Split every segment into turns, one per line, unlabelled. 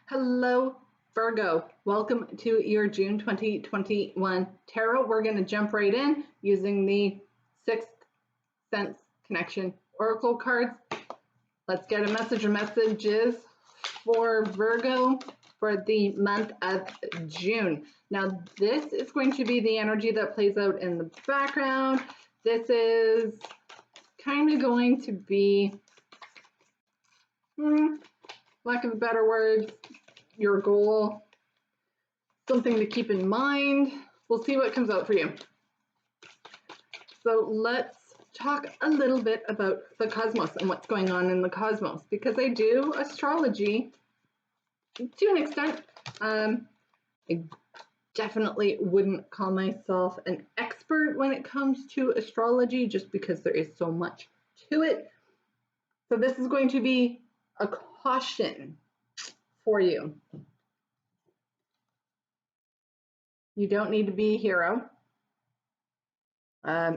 Hello, Virgo. Welcome to your June 2021 tarot. We're going to jump right in using the Sixth Sense Connection Oracle cards. Let's get a message or messages for Virgo for the month of June. Now, this is going to be the energy that plays out in the background. This is kind of going to be, lack of better words, your goal, something to keep in mind. We'll see what comes out for you. So let's talk a little bit about the cosmos and what's going on in the cosmos, because I do astrology to an extent. I definitely wouldn't call myself an expert when it comes to astrology, just because there is so much to it. So this is going to be a caution for you. You don't need to be a hero.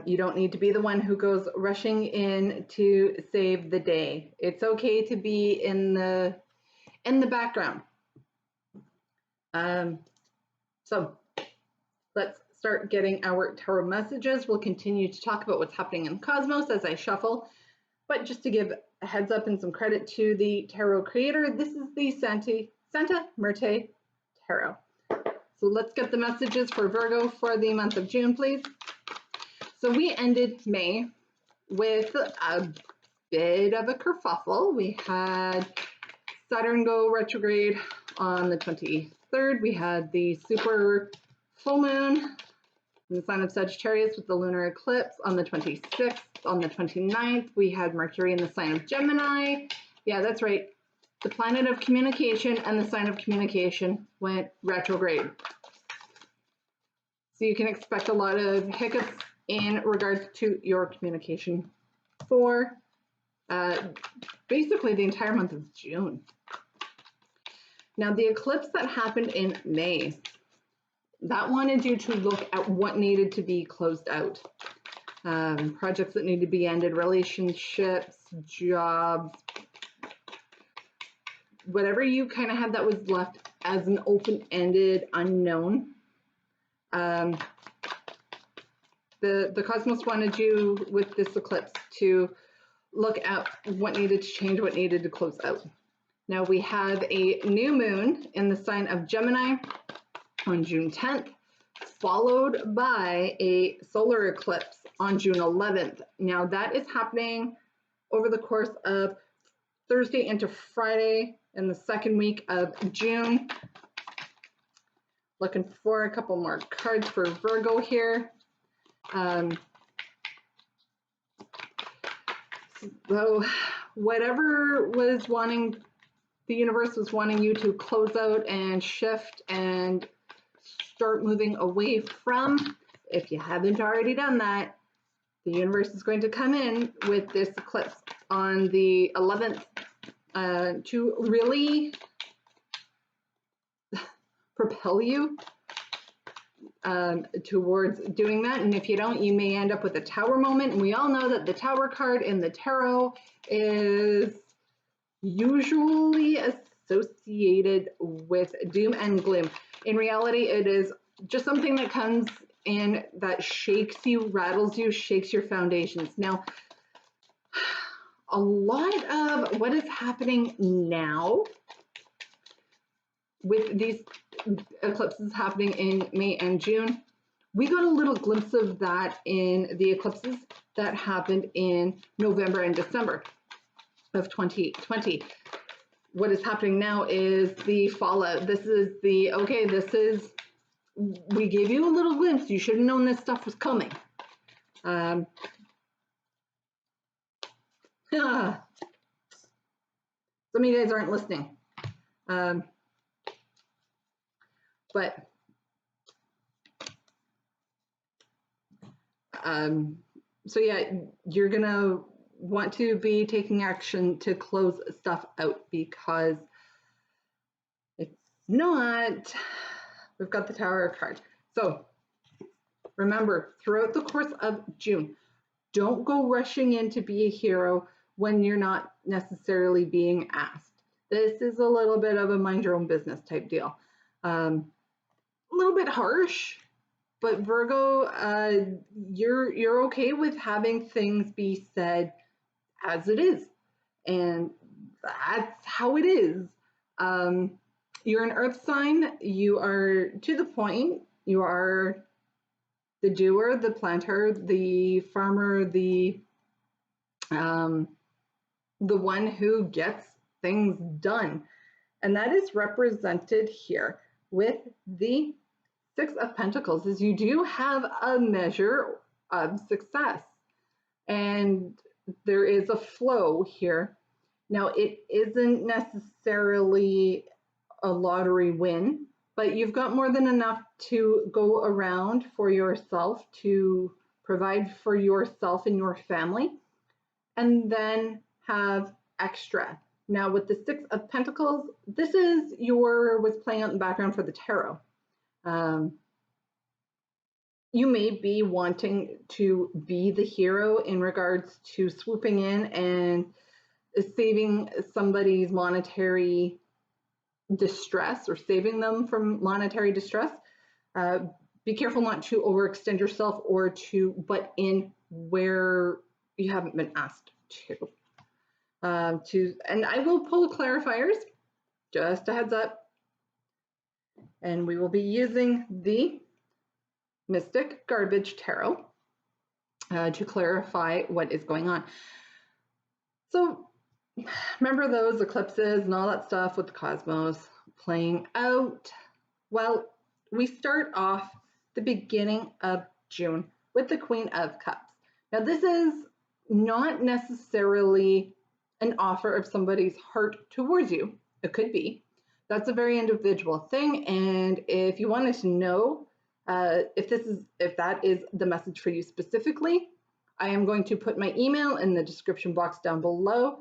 You don't need to be the one who goes rushing in to save the day. It's okay to be in the background. So let's start getting our tarot messages. We'll continue to talk about what's happening in the cosmos as I shuffle. But just to give a heads up and some credit to the tarot creator, this is the Santa Muerte Tarot. So let's get the messages for Virgo for the month of June, please. So we ended May with a bit of a kerfuffle. We had Saturn go retrograde on the 23rd. We had the super full moon in the sign of Sagittarius with the lunar eclipse on the 26th. On the 29th, we had Mercury in the sign of Gemini. Yeah, that's right. The planet of communication and the sign of communication went retrograde. So you can expect a lot of hiccups in regards to your communication for basically the entire month of June. Now, the eclipse that happened in May, that wanted you to look at what needed to be closed out. Projects that need to be ended, relationships, jobs, whatever you kind of had that was left as an open-ended unknown. The cosmos wanted you with this eclipse to look at what needed to change, what needed to close out. Now we have a new moon in the sign of Gemini on June 10th, followed by a solar eclipse on June 11th. Now that is happening over the course of Thursday into Friday in the second week of June. Looking for a couple more cards for Virgo here. So whatever was wanting, the universe was wanting you to close out and shift and start moving away from, if you haven't already done that, the universe is going to come in with this eclipse on the 11th to really propel you towards doing that. And if you don't, you may end up with a tower moment. And we all know that the tower card in the tarot is usually associated with doom and gloom. In reality, it is just something that comes in that shakes you, rattles you, shakes your foundations. Now, a lot of what is happening now with these eclipses happening in May and June, we got a little glimpse of that in the eclipses that happened in November and December of 2020. What is happening now is the fallout. This is the, okay, this is, we gave you a little glimpse. You should have known this stuff was coming. Some of you guys aren't listening. So yeah, you're gonna want to be taking action to close stuff out, because it's not, we've got the Tower card. So remember, throughout the course of June, don't go rushing in to be a hero when you're not necessarily being asked. This is a little bit of a mind your own business type deal. A little bit harsh, but Virgo, you're okay with having things be said as it is, and that's how it is. You're an earth sign. You are to the point. You are the doer, the planter, the farmer, um, the one who gets things done. And that is represented here with the Six of Pentacles, is you do have a measure of success. And there is a flow here. Now, it isn't necessarily a lottery win, but you've got more than enough to go around for yourself, to provide for yourself and your family, and then have extra. Now with the Six of Pentacles, this is what's playing out in the background for the tarot. You may be wanting to be the hero in regards to swooping in and saving somebody's monetary distress, or saving them from monetary distress. Be careful not to overextend yourself or to butt in where you haven't been asked to. And I will pull clarifiers, just a heads up. And we will be using the Mystic Garbage Tarot to clarify what is going on. So remember those eclipses and all that stuff with the cosmos playing out? Well, we start off the beginning of June with the Queen of Cups. Now this is not necessarily an offer of somebody's heart towards you. It could be. That's a very individual thing. And if you wanted to know if that is the message for you specifically, I am going to put my email in the description box down below.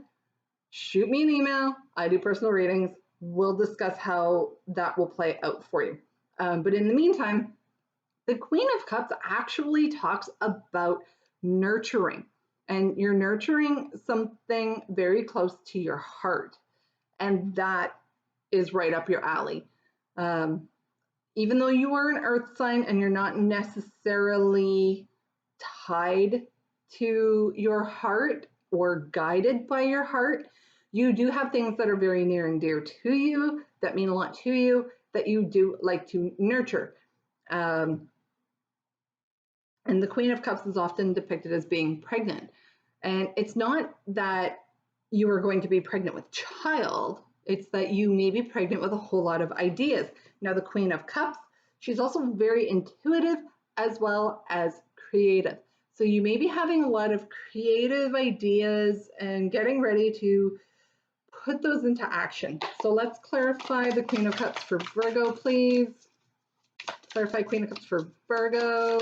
Shoot me an email. I do personal readings. We'll discuss how that will play out for you. But in the meantime, the Queen of Cups actually talks about nurturing. And you're nurturing something very close to your heart. And that is right up your alley. Even though you are an earth sign and you're not necessarily tied to your heart or guided by your heart, you do have things that are very near and dear to you, that mean a lot to you, that you do like to nurture. And the Queen of Cups is often depicted as being pregnant. And it's not that you are going to be pregnant with child, it's that you may be pregnant with a whole lot of ideas. Now, the Queen of Cups, she's also very intuitive as well as creative. So you may be having a lot of creative ideas and getting ready to put those into action. So let's clarify the Queen of Cups for Virgo, please. Clarify Queen of Cups for Virgo.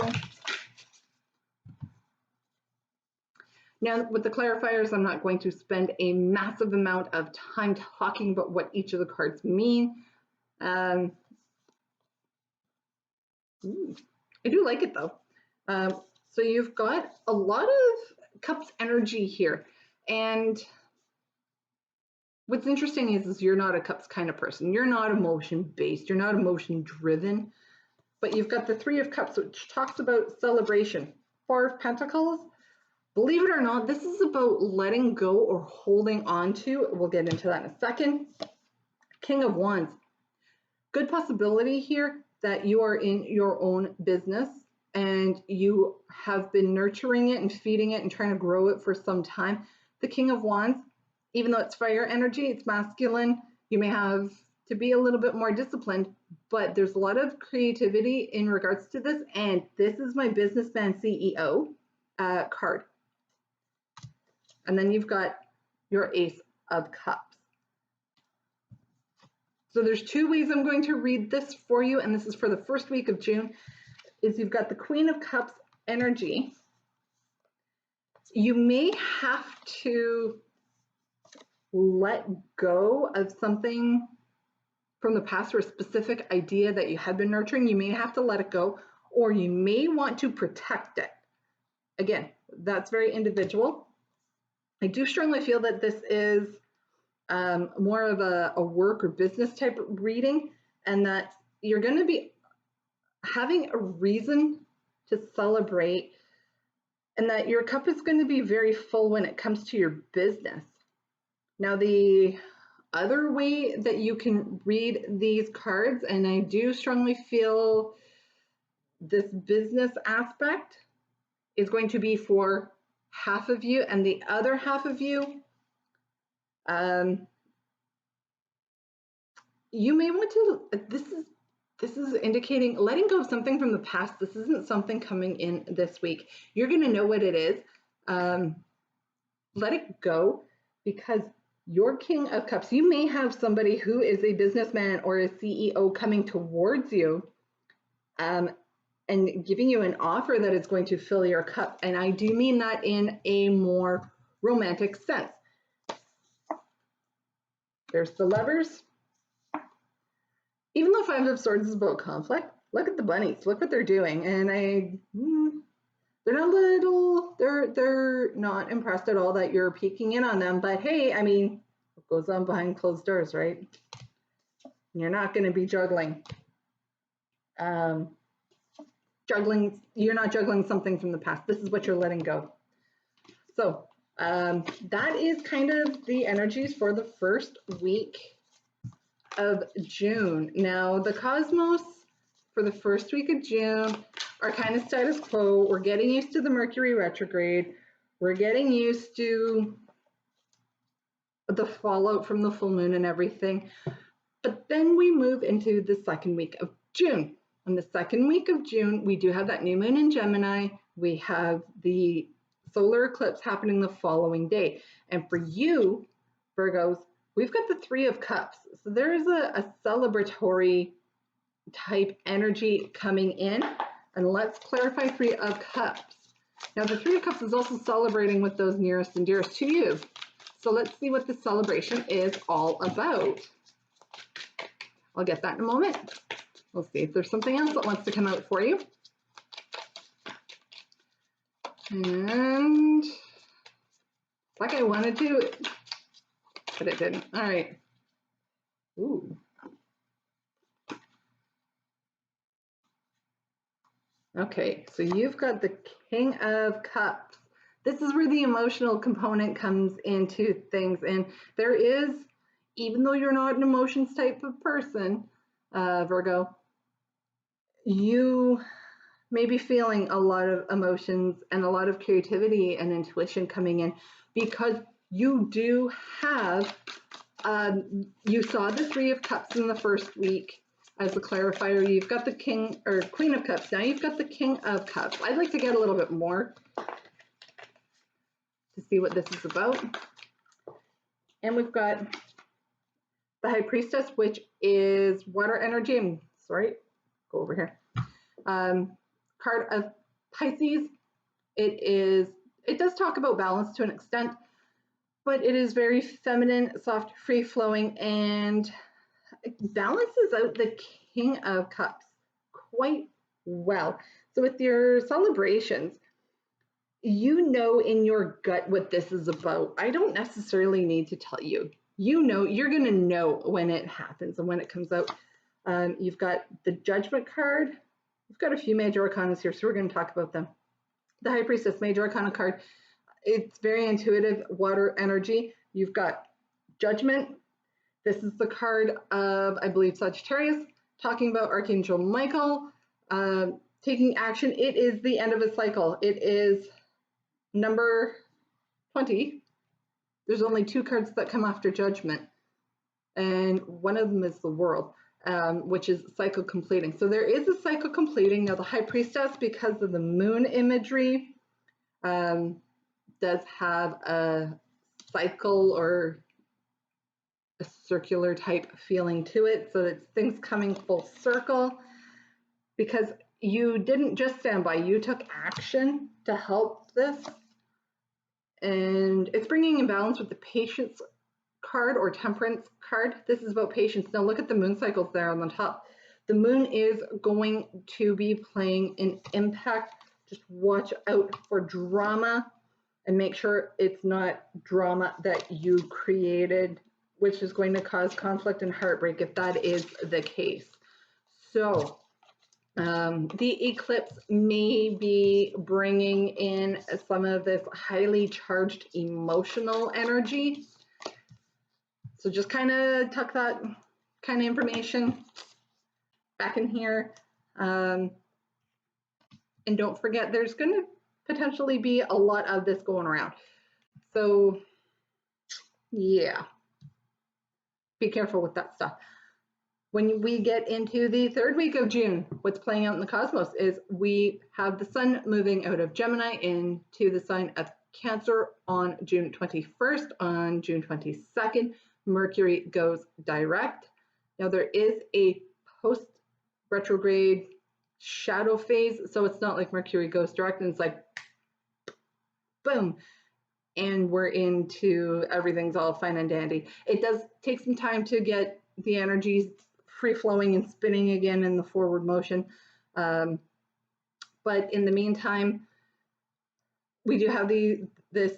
Now, with the clarifiers, I'm not going to spend a massive amount of time talking about what each of the cards mean. I do like it though. So you've got a lot of Cups energy here. And what's interesting is you're not a Cups kind of person. You're not emotion-based. You're not emotion-driven. But you've got the Three of Cups, which talks about celebration. Four of Pentacles. Believe it or not, this is about letting go or holding on to. We'll get into that in a second. King of Wands. Good possibility here that you are in your own business and you have been nurturing it and feeding it and trying to grow it for some time. The King of Wands, even though it's fire energy, it's masculine. You may have to be a little bit more disciplined, but there's a lot of creativity in regards to this. And this is my businessman CEO card. And then you've got your Ace of Cups. So there's two ways I'm going to read this for you, and this is for the first week of June, is you've got the Queen of Cups energy. You may have to let go of something from the past, or a specific idea that you had been nurturing. You may have to let it go, or you may want to protect it. Again, that's very individual. I do strongly feel that this is more of a work or business type of reading, and that you're going to be having a reason to celebrate, and that your cup is going to be very full when it comes to your business. Now, the other way that you can read these cards, and I do strongly feel this business aspect is going to be for half of you, and the other half of you, you may want to, this is indicating letting go of something from the past. This isn't something coming in this week. You're going to know what it is. Let it go, because your King of Cups, you may have somebody who is a businessman or a CEO coming towards you and giving you an offer that is going to fill your cup. And I do mean that in a more romantic sense. There's the Lovers. Even though Five of Swords is about conflict, look at the bunnies. Look what they're doing. And they're not impressed at all that you're peeking in on them. But hey, I mean, what goes on behind closed doors, right? You're not going to be juggling. You're not juggling something from the past. This is what you're letting go. So that is kind of the energies for the first week of June. Now, the cosmos for the first week of June are kind of status quo. We're getting used to the Mercury retrograde. We're getting used to the fallout from the full moon and everything. But then we move into the second week of June. On the second week of June, we do have that new moon in Gemini. We have the solar eclipse happening the following day. And for you, Virgos, we've got the Three of Cups. So there is a celebratory type energy coming in. And let's clarify Three of Cups. Now, the Three of Cups is also celebrating with those nearest and dearest to you. So let's see what the celebration is all about. I'll get that in a moment. We'll see if there's something else that wants to come out for you. And like I wanted to, but it didn't. All right. Ooh. Okay, so you've got the King of Cups. This is where the emotional component comes into things. And there is, even though you're not an emotions type of person, Virgo, you may be feeling a lot of emotions and a lot of creativity and intuition coming in, because you do have, you saw the Three of Cups in the first week as a clarifier. You've got the King or Queen of Cups. Now you've got the King of Cups. I'd like to get a little bit more to see what this is about. And we've got the High Priestess, which is water energy. I'm sorry, go over here. Card of Pisces. It does talk about balance to an extent, but it is very feminine, soft, free-flowing, and balances out the King of Cups quite well. So with your celebrations, you know in your gut what this is about. I don't necessarily need to tell you. You know, you're going to know when it happens and when it comes out. You've got the Judgment card. We've got a few major arcanas here, so we're going to talk about them. The High Priestess, major arcana card. It's very intuitive, water energy. You've got Judgment. This is the card of, I believe, Sagittarius, talking about Archangel Michael taking action. It is the end of a cycle. It is number 20. There's only 2 cards that come after Judgment, and one of them is the World, which is cycle completing. So there is a cycle completing. Now the High Priestess, because of the moon imagery, does have a cycle or a circular type feeling to it. So it's things coming full circle, because you didn't just stand by, you took action to help this. And it's bringing in balance with the Patience card or Temperance card. This is about patience. Now look at the moon cycles there on the top. The moon is going to be playing an impact. Just watch out for drama and make sure it's not drama that you created which is going to cause conflict and heartbreak if that is the case. So the eclipse may be bringing in some of this highly charged emotional energy. So just kind of tuck that kind of information back in here. And don't forget, there's going to potentially be a lot of this going around. So yeah, be careful with that stuff. When we get into the third week of June, what's playing out in the cosmos is we have the sun moving out of Gemini into the sign of Cancer on June 21st. On June 22nd, Mercury goes direct. Now there is a post-retrograde shadow phase, so it's not like Mercury goes direct and it's like, boom, and we're into everything's all fine and dandy. It does take some time to get the energies free-flowing and spinning again in the forward motion. But in the meantime, we do have this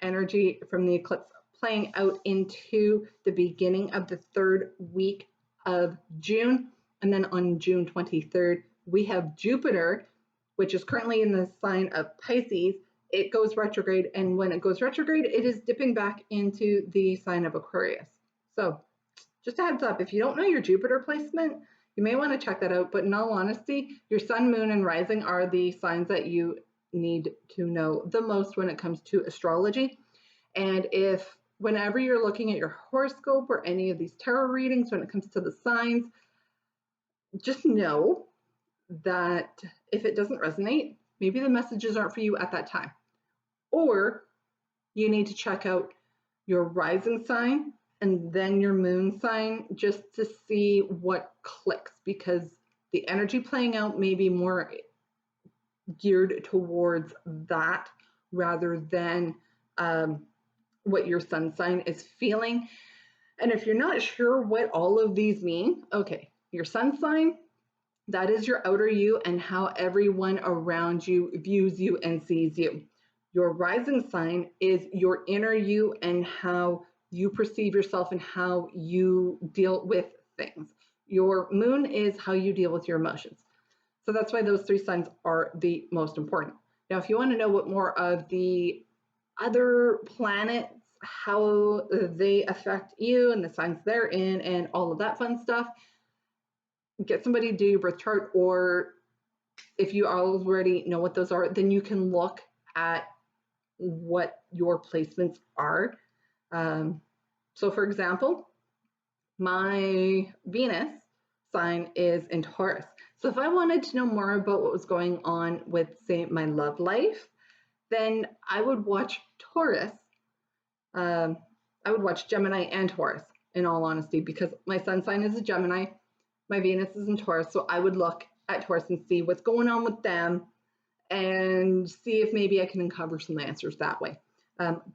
energy from the eclipse playing out into the beginning of the third week of June. And then on June 23rd, we have Jupiter, which is currently in the sign of Pisces. It goes retrograde, and when it goes retrograde, it is dipping back into the sign of Aquarius. So just a heads up, if you don't know your Jupiter placement, you may want to check that out. But in all honesty, your sun, moon, and rising are the signs that you need to know the most when it comes to astrology. And if whenever you're looking at your horoscope or any of these tarot readings, when it comes to the signs, just know that if it doesn't resonate, maybe the messages aren't for you at that time. Or you need to check out your rising sign and then your moon sign just to see what clicks, because the energy playing out may be more geared towards that rather than what your sun sign is feeling. And if you're not sure what all of these mean, okay, your sun sign, that is your outer you and how everyone around you views you and sees you. Your rising sign is your inner you and how you perceive yourself and how you deal with things. Your moon is how you deal with your emotions. So that's why those three signs are the most important. Now, if you want to know what more of the other planets, how they affect you and the signs they're in and all of that fun stuff, get somebody to do your birth chart, or if you already know what those are, then you can look at what your placements are. So for example, my Venus sign is in Taurus. So if I wanted to know more about what was going on with, say, my love life, then I would watch Taurus. I would watch Gemini and Taurus, in all honesty, because my sun sign is a Gemini, my Venus is in Taurus, so I would look at Taurus and see what's going on with them and see if maybe I can uncover some answers that way.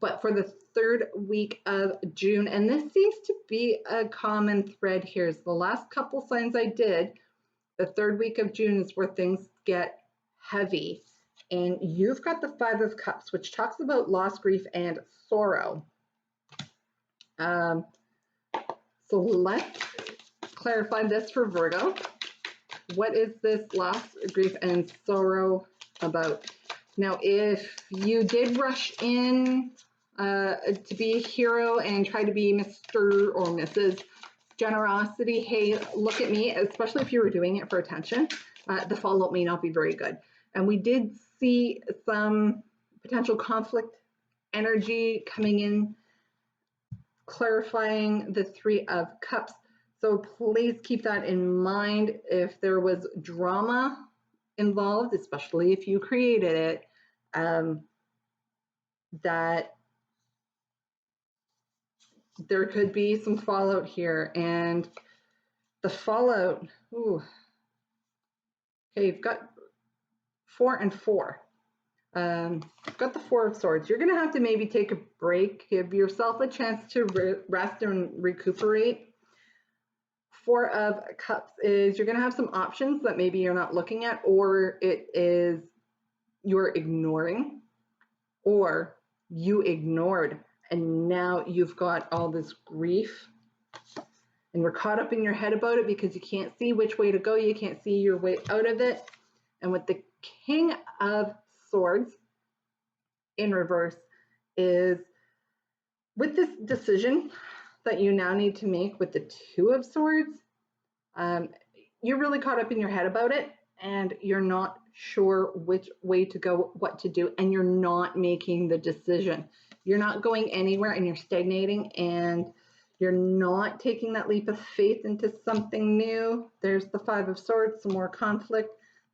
But for the third week of June, and this seems to be a common thread here, is the last couple signs I did, the third week of June is where things get heavy. And you've got the Five of Cups, which talks about loss, grief, and sorrow. So let's clarify this for Virgo. What is this loss, grief, and sorrow about? Now, if you did rush in to be a hero and try to be Mr. or Mrs. Generosity, hey, look at me, especially if you were doing it for attention, the follow-up may not be very good. And we did see some potential conflict energy coming in, clarifying the Three of Cups. So please keep that in mind. If there was drama involved, especially if you created it, that there could be some fallout here. And the fallout, ooh, okay, you've got 4 and 4. You've got the Four of Swords. You're going to have to maybe take a break, give yourself a chance to rest and recuperate. Four of Cups is you're going to have some options that maybe you're not looking at, or it is you're ignoring, or you ignored and now you've got all this grief, and you're caught up in your head about it because you can't see which way to go. You can't see your way out of it. And with the King of Swords in reverse is with this decision that you now need to make with the Two of Swords, you're really caught up in your head about it, and you're not sure which way to go, what to do, and you're not making the decision. You're not going anywhere, and you're stagnating, and you're not taking that leap of faith into something new. There's the Five of Swords, some more conflict.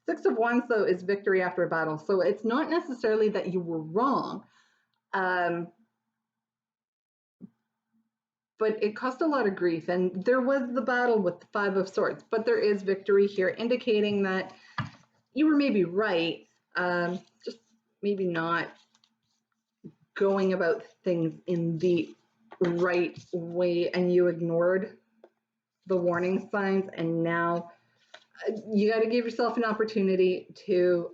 Six of Wands, though, is victory after a battle. So it's not necessarily that you were wrong, but it caused a lot of grief. And there was the battle with the Five of Swords, but there is victory here, indicating that you were maybe right, just maybe not going about things in the right way, and you ignored the warning signs, and now you got to give yourself an opportunity to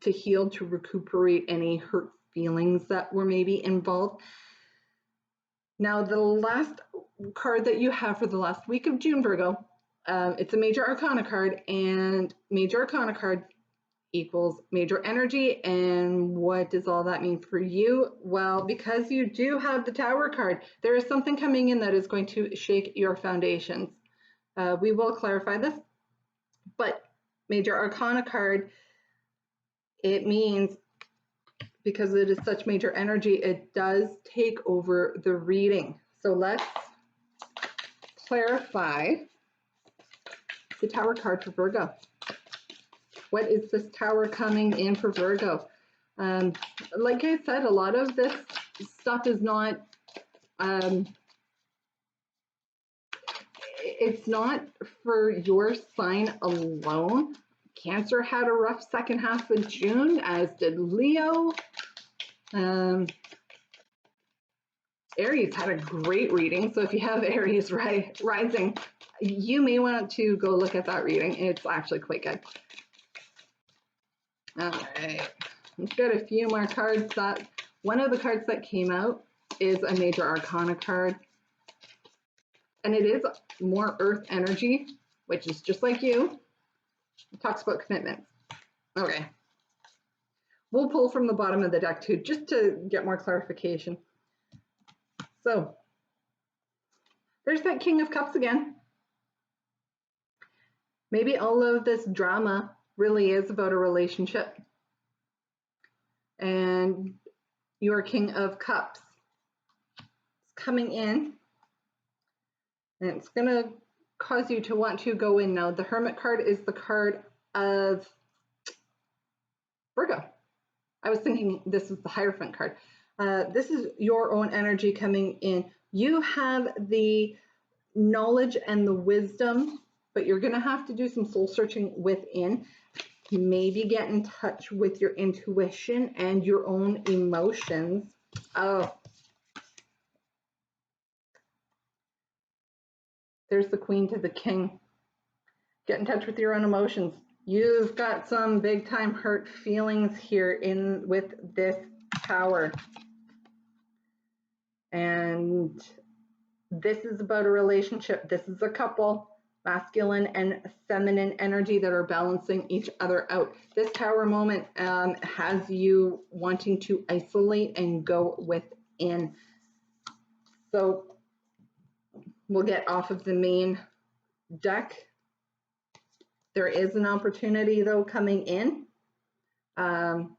heal, to recuperate any hurt feelings that were maybe involved. Now, the last card that you have for the last week of June, Virgo, it's a Major Arcana card, and Major Arcana card equals major energy. And what does all that mean for you? Well, because you do have the Tower card, there is something coming in that is going to shake your foundations. We will clarify this, but Major Arcana card, it means, because it is such major energy, it does take over the reading. So let's clarify the Tower card for Virgo. What is this Tower coming in for Virgo? Like I said, a lot of this stuff is not, it's not for your sign alone. Cancer had a rough second half of June, as did Leo. Aries had a great reading. So if you have Aries rising, you may want to go look at that reading. It's actually quite good. All right, let's get a few more cards. That one of the cards that came out is a Major Arcana card, and it is more earth energy, which is just like you. It talks about commitments. Okay, we'll pull from the bottom of the deck too, just to get more clarification. So there's that King of Cups again. Maybe all of this drama really is about a relationship, and your King of Cups is coming in, and it's going to cause you to want to go in now. The Hermit card is the card of Virgo. I was thinking this was the Hierophant card. This is your own energy coming in. You have the knowledge and the wisdom, but you're going to have to do some soul searching within. Maybe get in touch with your intuition and your own emotions. Oh, there's the Queen to the King. Get in touch with your own emotions. You've got some big time hurt feelings here with this Tower. And this is about a relationship. This is a couple, masculine and feminine energy that are balancing each other out. This Tower moment has you wanting to isolate and go within. So we'll get off of the main deck. There is an opportunity though coming in, and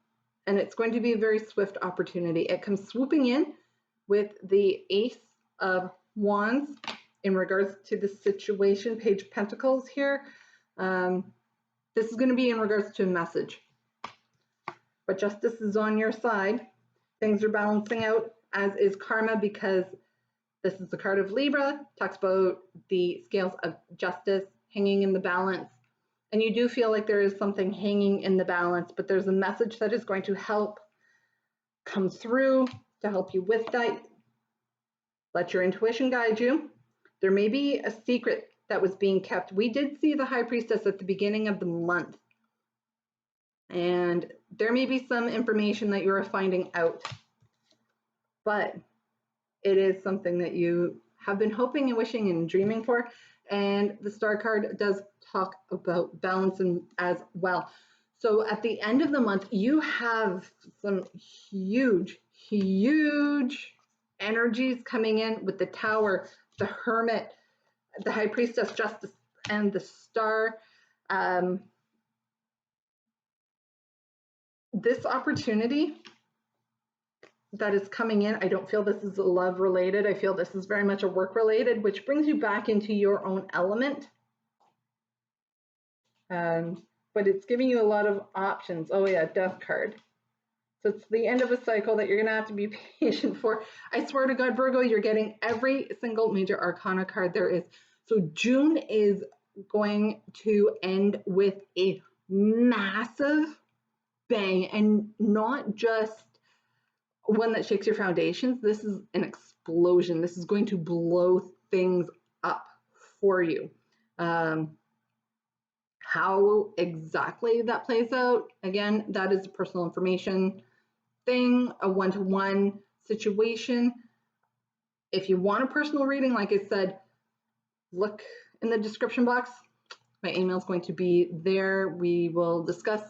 it's going to be a very swift opportunity. It comes swooping in with the Ace of Wands in regards to the situation, Page of Pentacles here. This is going to be in regards to a message, but justice is on your side. Things are balancing out, as is karma, because this is the card of Libra, talks about the scales of justice hanging in the balance. And you do feel like there is something hanging in the balance, but there's a message that is going to help come through to help you with that. Let your intuition guide you. There may be a secret that was being kept. We did see the High Priestess at the beginning of the month, and there may be some information that you're finding out, but it is something that you have been hoping and wishing and dreaming for. And the Star card does talk about balance as well. So at the end of the month, you have some huge, huge energies coming in with the Tower, the Hermit, the High Priestess, Justice, and the Star. This opportunity that is coming in, I don't feel this is love related. I feel this is very much a work related, which brings you back into your own element. But it's giving you a lot of options. Oh yeah, Death card. So it's the end of a cycle that you're going to have to be patient for. I swear to God, Virgo, you're getting every single major arcana card there is. So June is going to end with a massive bang, and not just one that shakes your foundations. This is an explosion. This is going to blow things up for you. How exactly that plays out, again, that is personal information thing, a one-to-one situation. If you want a personal reading, like I said, look in the description box. My email is going to be there. We will discuss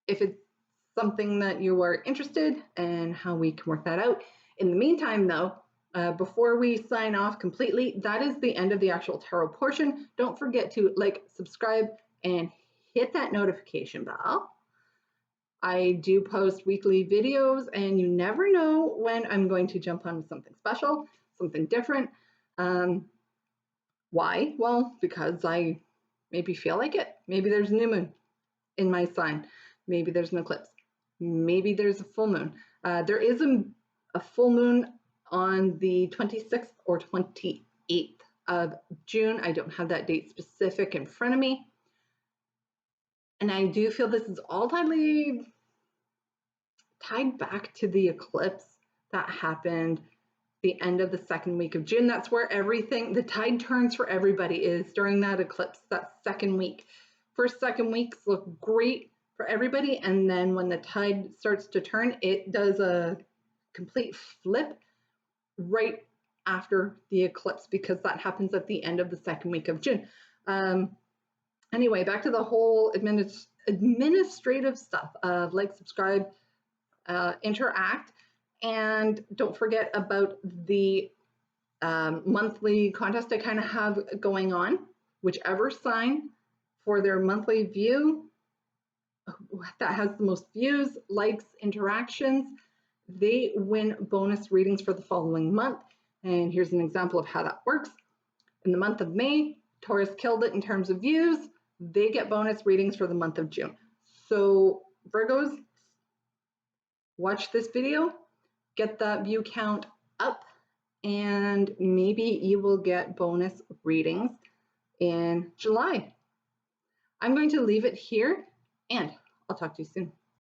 if it's something that you are interested and how we can work that out. In the meantime, though, before we sign off completely, that is the end of the actual tarot portion. Don't forget to like, subscribe, and hit that notification bell. I do post weekly videos, and you never know when I'm going to jump on with something special, something different. Why? Well, because I maybe feel like it. Maybe there's a new moon in my sign. Maybe there's an eclipse. Maybe there's a full moon. There is a full moon on the 26th or 28th of June. I don't have that date specific in front of me. And I do feel this is all tightly tied back to the eclipse that happened the end of the second week of June. That's where everything, the tide turns for everybody, is during that eclipse, that second week. First, second weeks look great for everybody. And then when the tide starts to turn, it does a complete flip right after the eclipse, because that happens at the end of the second week of June. Anyway, back to the whole administrative stuff of like, subscribe, interact, and don't forget about the monthly contest I kind of have going on. Whichever sign for their monthly view that has the most views, likes, interactions, they win bonus readings for the following month. And here's an example of how that works. In the month of May, Taurus killed it in terms of views. They get bonus readings for the month of June. So Virgos, watch this video, get that view count up, and maybe you will get bonus readings in July. I'm going to leave it here, and I'll talk to you soon.